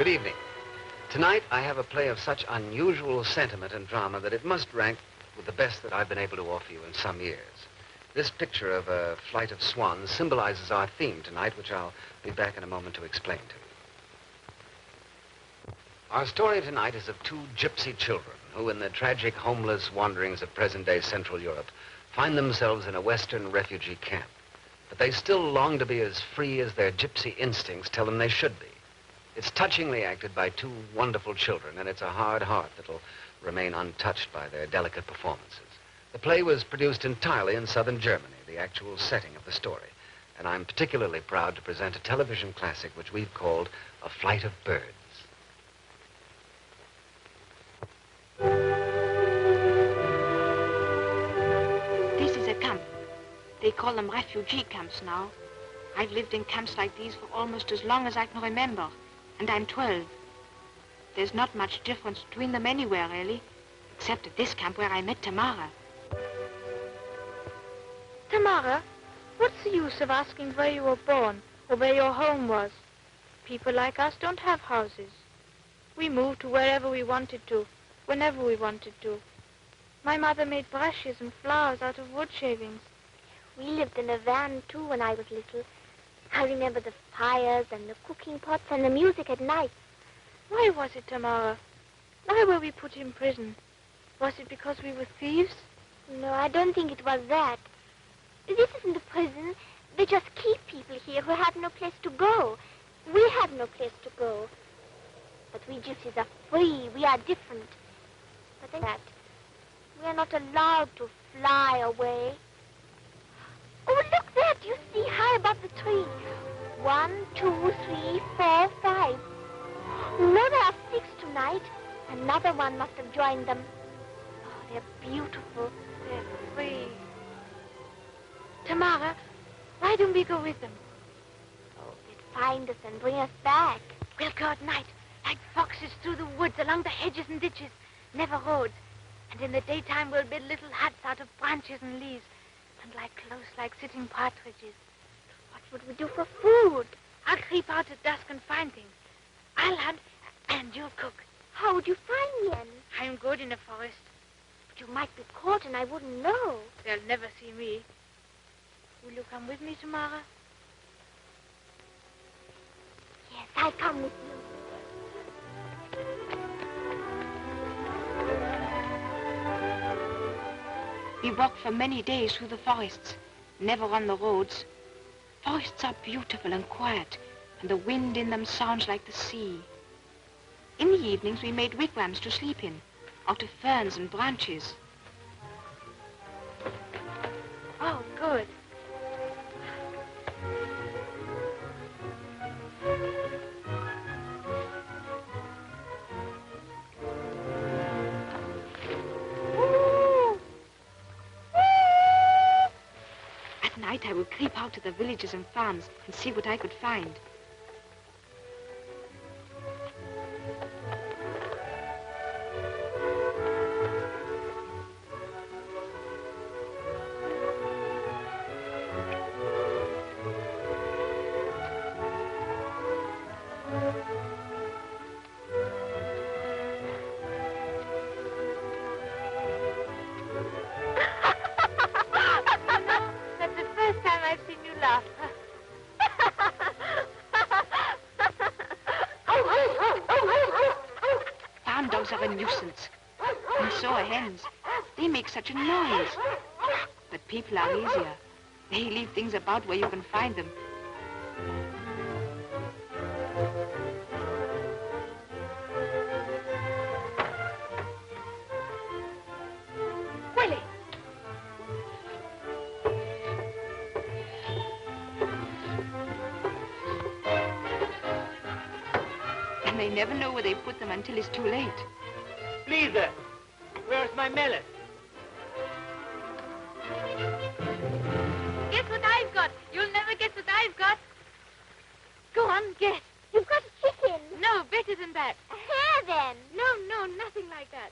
Good evening. Tonight, I have a play of such unusual sentiment and drama that it must rank with the best that I've been able to offer you in some years. This picture of a flight of swans symbolizes our theme tonight, which I'll be back in a moment to explain to you. Our story tonight is of two gypsy children who, in the tragic homeless wanderings of present-day Central Europe, find themselves in a Western refugee camp. But they still long to be as free as their gypsy instincts tell them they should be. It's touchingly acted by two wonderful children, and it's a hard heart that'll remain untouched by their delicate performances. The play was produced entirely in southern Germany, the actual setting of the story. And I'm particularly proud to present a television classic which we've called A Flight of Birds. This is a camp. They call them refugee camps now. I've lived in camps like these for almost as long as I can remember, and I'm 12. There's not much difference between them anywhere, really, except at this camp where I met Tamara. Tamara, what's the use of asking where you were born or where your home was? People like us don't have houses. We moved to wherever we wanted to, whenever we wanted to. My mother made brushes and flowers out of wood shavings. We lived in a van, too, when I was little. I remember the fires and the cooking pots and the music at night. Why was it, Tamara? Why were we put in prison? Was it because we were thieves? No, I don't think it was that. This isn't a prison. They just keep people here who have no place to go. We have no place to go. But we gypsies are free. We are different. But then that, we are not allowed to fly away. Oh, look there. Do you see high above the tree? 1, 2, 3, 4, 5. No, there are 6 tonight. Another one must have joined them. Oh, they're beautiful. They're free. Tamara, why don't we go with them? Oh, they'd find us and bring us back. We'll go at night, like foxes through the woods, along the hedges and ditches, never roads. And in the daytime, we'll build little huts out of branches and leaves, and lie close like sitting partridges. What would we do for food? I'll creep out at dusk and find things. I'll hunt, and you'll cook. How would you find me, Annie? I'm good in the forest. But you might be caught and I wouldn't know. They'll never see me. Will you come with me, Tamara? Yes, I'll come with you. We walked for many days through the forests, never on the roads. Forests are beautiful and quiet, and the wind in them sounds like the sea. In the evenings, we made wigwams to sleep in, out of ferns and branches. Oh, good. At night, I would creep out to the villages and farms and see what I could find. Are a nuisance. And so are hens. They make such a noise. But people are easier. They leave things about where you can find them. Willie! And they never know where they put them until it's too late. Lisa, where's my melon? Guess what I've got? You'll never guess what I've got. Go on, guess. You've got a chicken. No, better than that. A hare, then. No, nothing like that.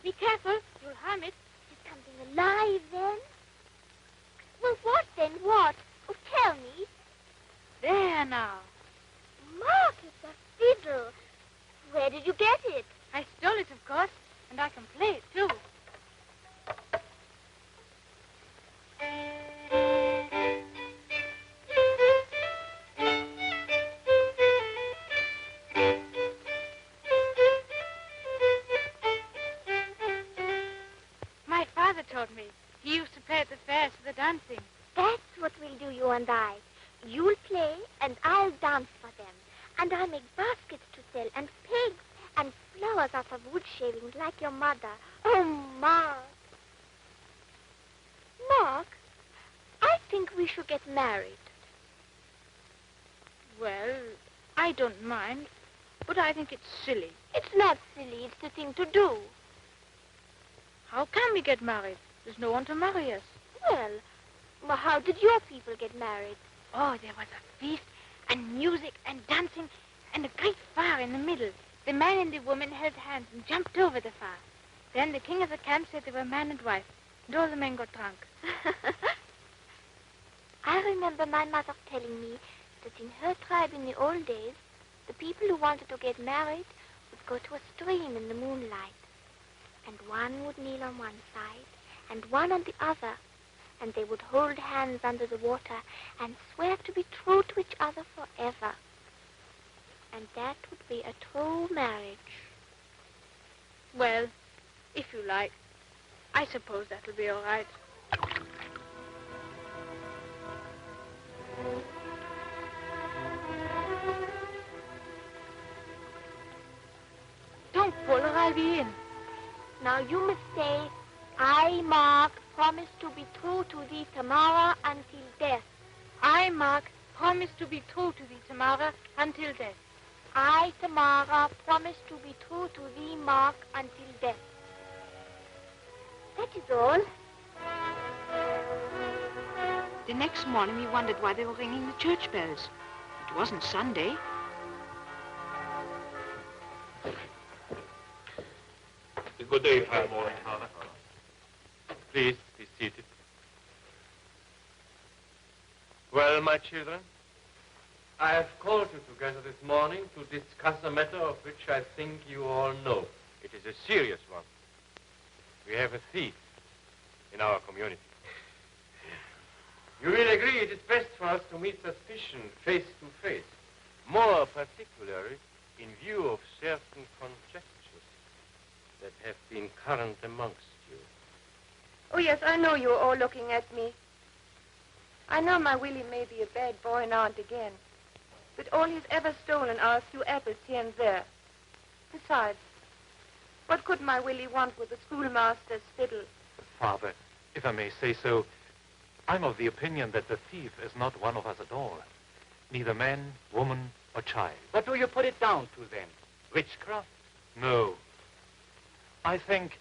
Be careful, you'll harm it. Is something alive, then? Well, what, then? What? Oh, tell me. There now. Mark Mark, it's a fiddle. Where did you get it? I stole it, of course, and I can play it, too. My father taught me. He used to play at the fairs for the dancing. That's what we'll do, you and I. You'll play, and I'll dance for them. And I'll make baskets to sell, and pigs, and flowers out of wood shavings like your mother. Oh, Mark. Mark, I think we should get married. Well, I don't mind, but I think it's silly. It's not silly. It's the thing to do. How can we get married? There's no one to marry us. Well, how did your people get married? Oh, there was a feast, and music, and dancing, and a great fire in the middle. The man and the woman held hands and jumped over the fire. Then the king of the camp said they were man and wife, and all the men got drunk. I remember my mother telling me that in her tribe in the old days, the people who wanted to get married would go to a stream in the moonlight. And one would kneel on one side, and one on the other, and they would hold hands under the water and swear to be true to each other forever. And that would be a true marriage. Well, if you like, I suppose that'll be all right. Don't pull or I'll be in. Now you must say, I, Mark, promise to be true to thee, Tamara, until death. I, Mark, promise to be true to thee, Tamara, until death. I, Tamara, promise to be true to thee, Mark, until death. That is all. The next morning, we wondered why they were ringing the church bells. It wasn't Sunday. Good day, Father. Please be seated. Well, my children, I have called you together this morning to discuss a matter of which I think you all know. It is a serious one. We have a thief in our community. You will agree it is best for us to meet suspicion face to face, more particularly in view of certain conjectures that have been current amongst you. Oh, yes, I know you're all looking at me. I know my Willie may be a bad boy and aren't again, but all he's ever stolen are a few apples here and there. Besides, what could my Willie want with the schoolmaster's fiddle? Father, if I may say so, I'm of the opinion that the thief is not one of us at all. Neither man, woman, or child. What do you put it down to, then? Witchcraft? No. I think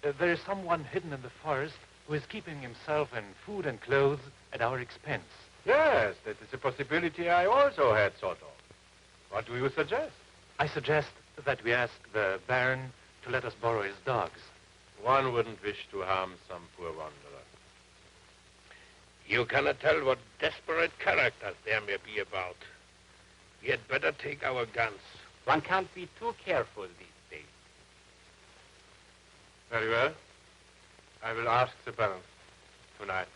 there is someone hidden in the forest who is keeping himself in food and clothes at our expense. Yes, that is a possibility I also had thought of. What do you suggest? I suggest that we ask the Baron to let us borrow his dogs. One wouldn't wish to harm some poor wanderer. You cannot tell what desperate characters there may be about. We had better take our guns. One can't be too careful these days. Very well. I will ask the Baron tonight.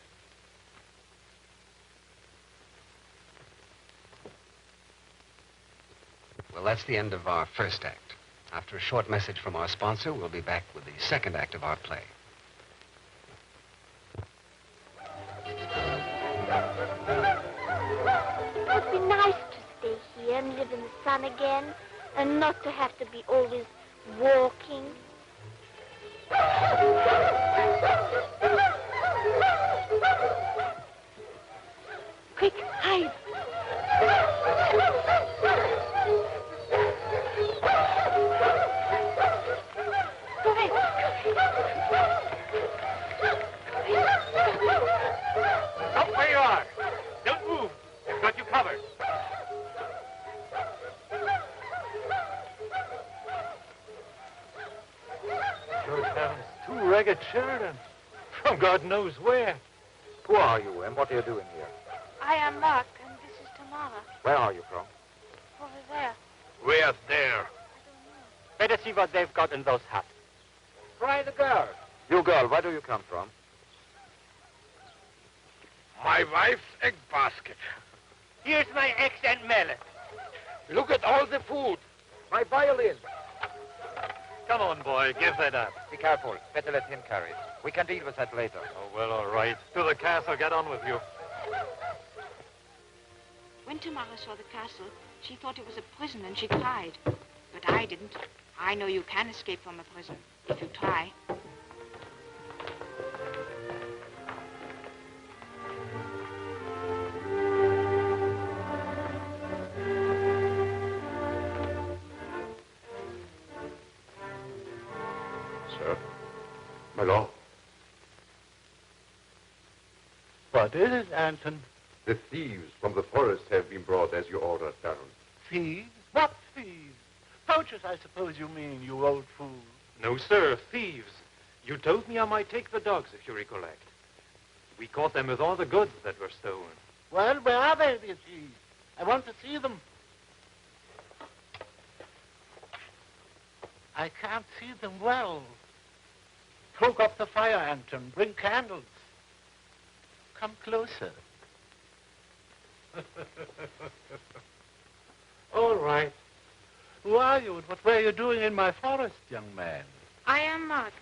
Well, that's the end of our first act. After a short message from our sponsor, we'll be back with the second act of our play. It would be nice to stay here and live in the sun again, and not to have to be always walking. Quick, hide. Go ahead. Stop where you are. Don't move. I've got you covered. Good heavens, two ragged children from God knows where. Who are you, and what are you doing here? I am Mark, and this is Tamara. Where are you from? Over there. Where's there? Better see what they've got in those huts. Try the girl. You girl, where do you come from? My wife's egg basket. Here's my eggs and melon. Look at all the food. My violin. Come on, boy, give that up. Be careful. Better let him carry it. We can deal with that later. Oh, well, all right. To the castle, get on with you. When Tamara saw the castle, she thought it was a prison and she cried. But I didn't. I know you can escape from a prison if you try. Sir, my lord. What is it, Anton? The thieves from the forest have been brought as you ordered, Baron. Thieves? What thieves? Poachers, I suppose you mean, you old fool. No, sir, thieves. You told me I might take the dogs, if you recollect. We caught them with all the goods that were stolen. Well, where are they, these thieves? I want to see them. I can't see them well. Poke up the fire, Anton. Bring candles. Come closer. All right. Who are you and what were you doing in my forest, young man? I am Mark.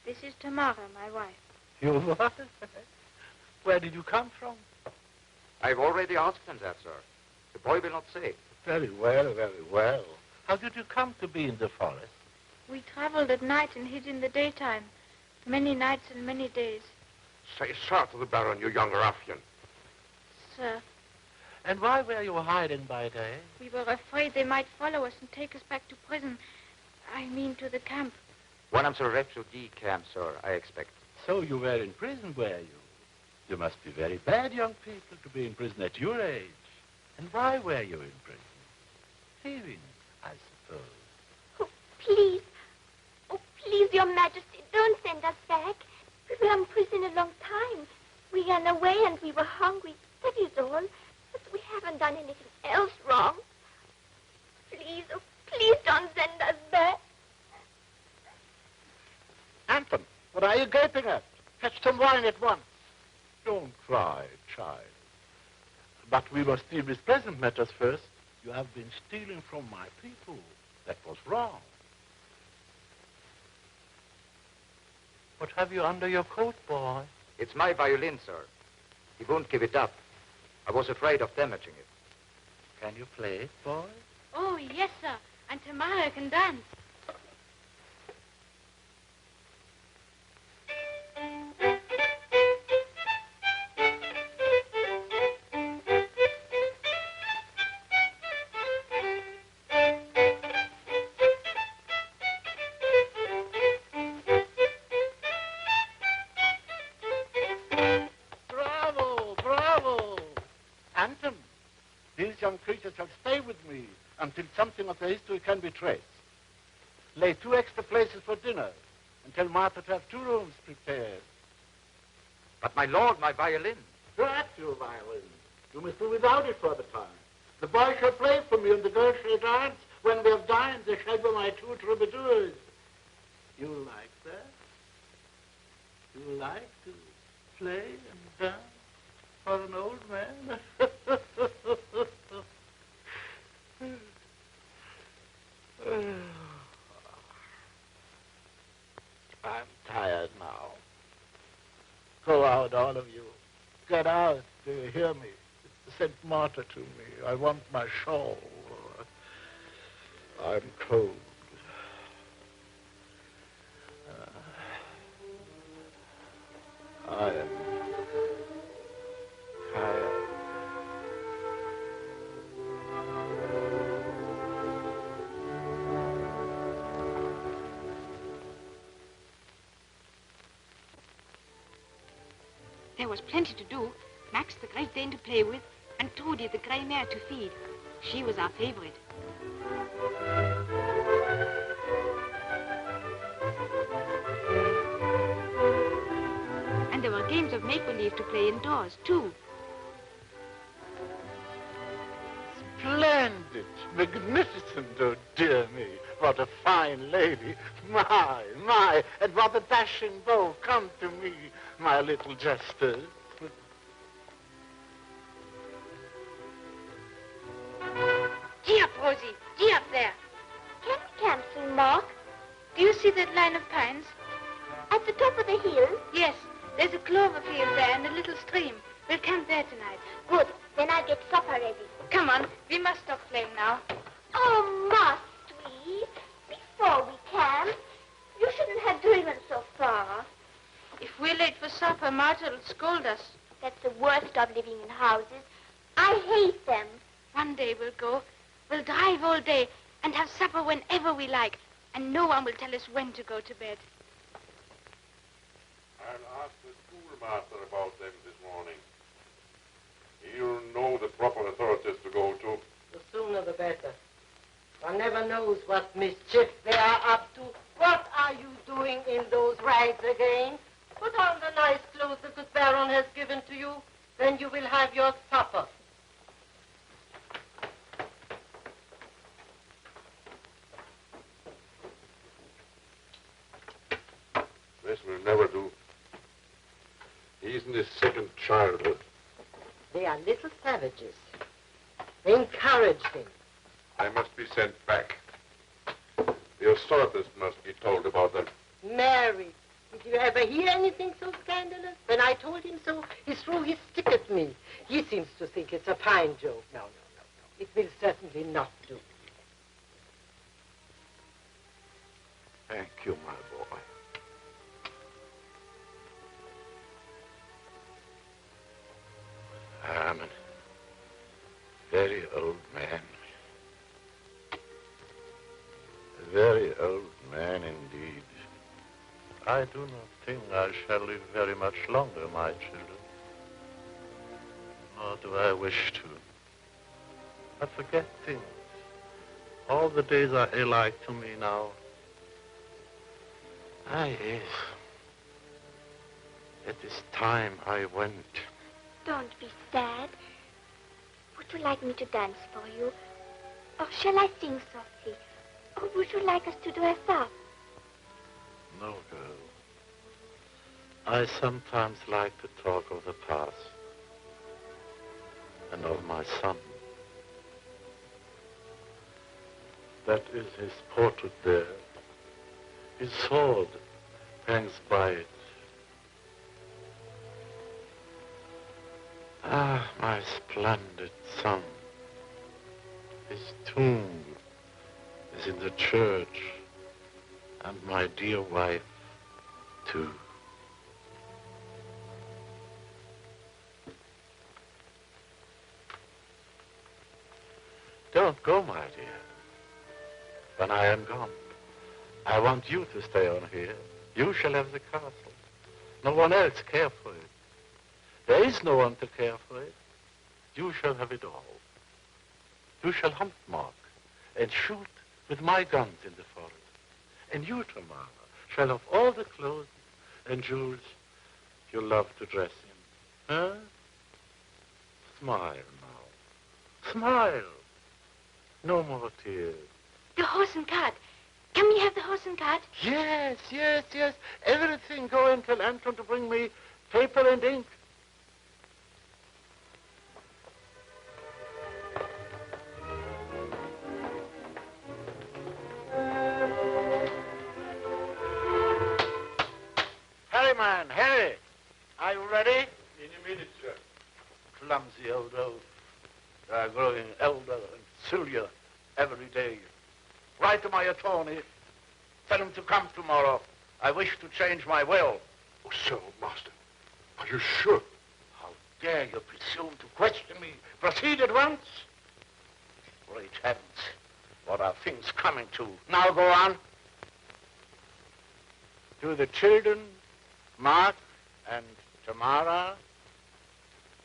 This is Tamara, my wife. You what? Where did you come from? I've already asked him that, sir. The boy will not say. Very well, very well. How did you come to be in the forest? We traveled at night and hid in the daytime. Many nights and many days. Say sir to the Baron, you young ruffian. Sir, And why were you hiding by day? we were afraid they might follow us and take us back to prison. I mean, to the camp. One of the refugee camps, sir, I expect. So you were in prison, were you? You must be very bad young people to be in prison at your age. And why were you in prison? Thieving, I suppose. Oh, please. Oh, please, Your Majesty, don't send us back. We were in prison a long time. We ran away and we were hungry. That is all. But we haven't done anything else wrong. Please, oh, please don't send us back. Anton, what are you gaping at? Fetch some wine at once. Don't cry, child. But we must deal with present matters first. You have been stealing from my people. That was wrong. What have you under your coat, boy? It's my violin, sir. He won't give it up. I was afraid of damaging it. Can you play it, boy? Oh, yes, sir. And Tamara can dance. Bravo, bravo. Anton, these young creatures shall stay with me until something of their history can be traced. Lay 2 extra places for dinner and tell Martha to have 2 rooms prepared. But my lord, my violin. Drat your violin. You must do without it for the time. The boy shall play for me and the girl shall dance. When we have dined, they shall be my 2 troubadours. You like that? You like to play and dance for an old man? I'm tired now. Go out, all of you. Get out. Do you hear me? Send Martha to me. I want my shawl. I'm cold. I am tired. There was plenty to do. Max, the Great Dane, to play with, and Trudy, the gray mare, to feed. She was our favorite. And there were games of make-believe to play indoors, too. Splendid. Magnificent, oh dear me. What a fine lady. My, and what a dashing beau. Come to me, my little jester. Gee up, Rosie. Gee up there. Can we camp soon, Mark? Do you see that line of pines? At the top of the hill? Yes. There's a clover field there and a little stream. We'll camp there tonight. Good. Then I'll get supper ready. Come on. We must stop playing now. Oh, must we? Before we camp? You shouldn't have driven so far. If we're late for supper, Martha will scold us. That's the worst of living in houses. I hate them. One day we'll go. We'll drive all day and have supper whenever we like. And no one will tell us when to go to bed. I'll ask the schoolmaster about them this morning. He'll know the proper authorities to go to. The sooner the better. One never knows what mischief they are up to. What are you doing in those rags again? Put on the nice clothes the good Baron has given to you. Then you will have your supper. This will never do. He's in his second childhood. They are little savages. Encourage them. I must be sent back. The authorities must be told about them. Mary, did you ever hear anything so scandalous? When I told him so, he threw his stick at me. He seems to think it's a fine joke. No. It will certainly not do. Thank you, my boy. I'm a very old man. A very old man indeed. I do not think I shall live very much longer, my children. Nor do I wish to. I forget things. All the days are alike to me now. Yes. It is time I went. Don't be sad. Would you like me to dance for you? Or shall I sing softly? Or would you like us to dress up? No, girl. I sometimes like to talk of the past and of my son. That is his portrait there. His sword hangs by it. Ah, my splendid son. His tomb is in the church, and my dear wife, too. Don't go, my dear. When I am gone, I want you to stay on here. You shall have the castle. No one else care for it. There is no one to care for it. You shall have it all. You shall hunt, Mark, and shoot with my guns in the forest. And you, Tamara, shall have all the clothes and jewels you love to dress in. Huh? Smile now. Smile. No more tears. The horse and cart. Can we have the horse and cart? Yes. Everything. Go and tell Anton to bring me paper and ink. Harry, man, Harry. Are you ready? In a minute, sir. Clumsy old oaf. They are growing elder and sillier every day. Write to my attorney. Tell him to come tomorrow. I wish to change my will. Oh, sir, master. Are you sure? How dare you presume to question me? Proceed at once. Great heavens. What are things coming to? Now go on. To the children, Mark and Tamara,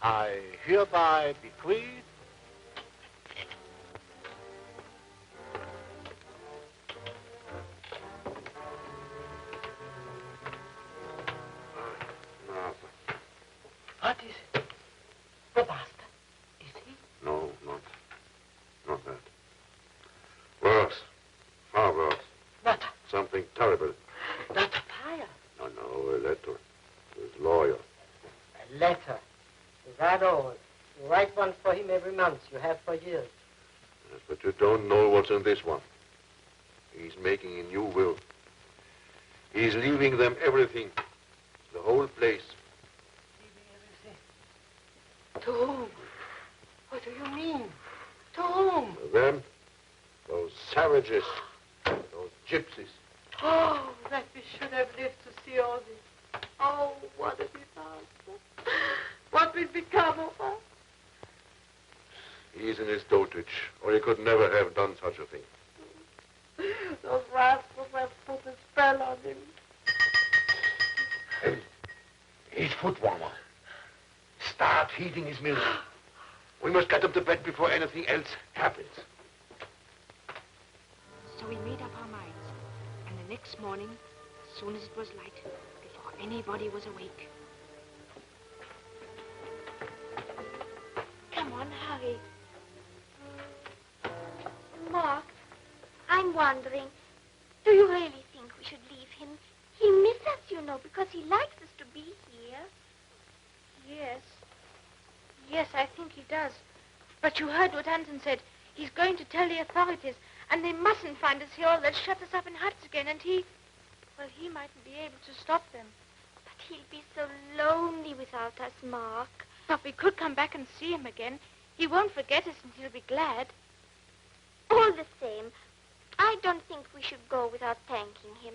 I hereby bequeath What is it? The master. Is he? No, not that. Something terrible. Not a fire. No, a letter. His lawyer. A letter. Is that all? You write one for him every month. You have for years. Yes, but you don't know what's in this one. He's making a new will. He's leaving them everything. The whole place. To whom? What do you mean? To whom? Them? Those savages. Those gypsies. Oh, that we should have lived to see all this. Oh, what a disaster. What will become of us? He's in his dotage, or he could never have done such a thing. Those rascals have put a spell on him. Hey, his foot warmer. Start heating his milk. We must get him to bed before anything else happens. So we made up our minds. And the next morning, as soon as it was light, before anybody was awake. Come on, hurry. Mark, I'm wondering, do you really think we should leave him? He'll miss us, you know, because he likes us to be here. Yes. Yes, I think he does. But you heard what Anton said. He's going to tell the authorities, and they mustn't find us here or they'll shut us up in huts again, and he mightn't be able to stop them. But he'll be so lonely without us, Mark. But we could come back and see him again. He won't forget us, and he'll be glad. All the same, I don't think we should go without thanking him.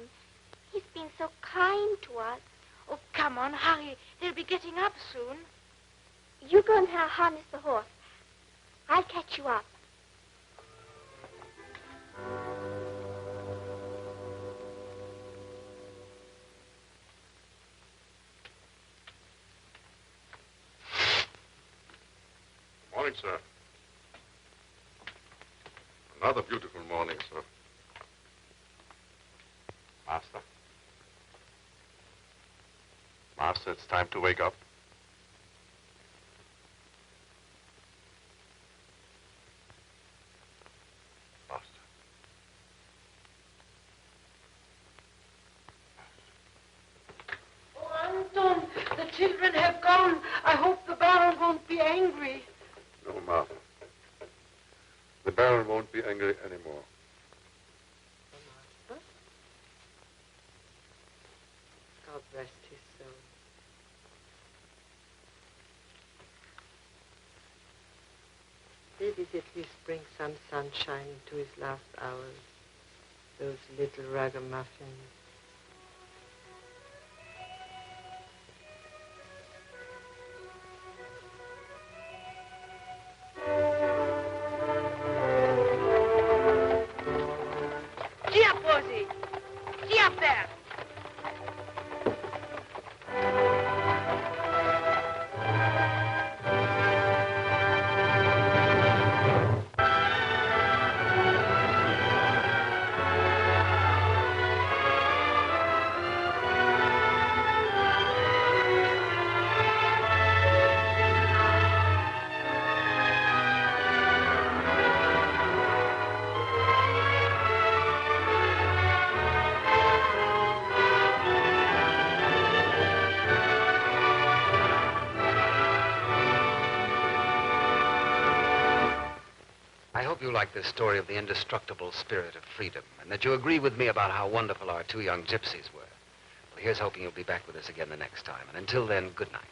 He's been so kind to us. Oh, come on, hurry. They'll be getting up soon. You go and harness the horse. I'll catch you up. Morning, sir. Another beautiful morning, sir. Master? Master, it's time to wake up. Master. Oh, Anton, the children have gone. I hope the Baron won't be angry. No, Martha. The Baron won't be angry anymore. God rest his soul. Did it at least bring some sunshine into his last hours? Those little ragamuffins. Gee up, Rosie. Gee up there. I hope you like this story of the indestructible spirit of freedom, and that you agree with me about how wonderful our two young gypsies were. Well, here's hoping you'll be back with us again the next time. And until then, good night.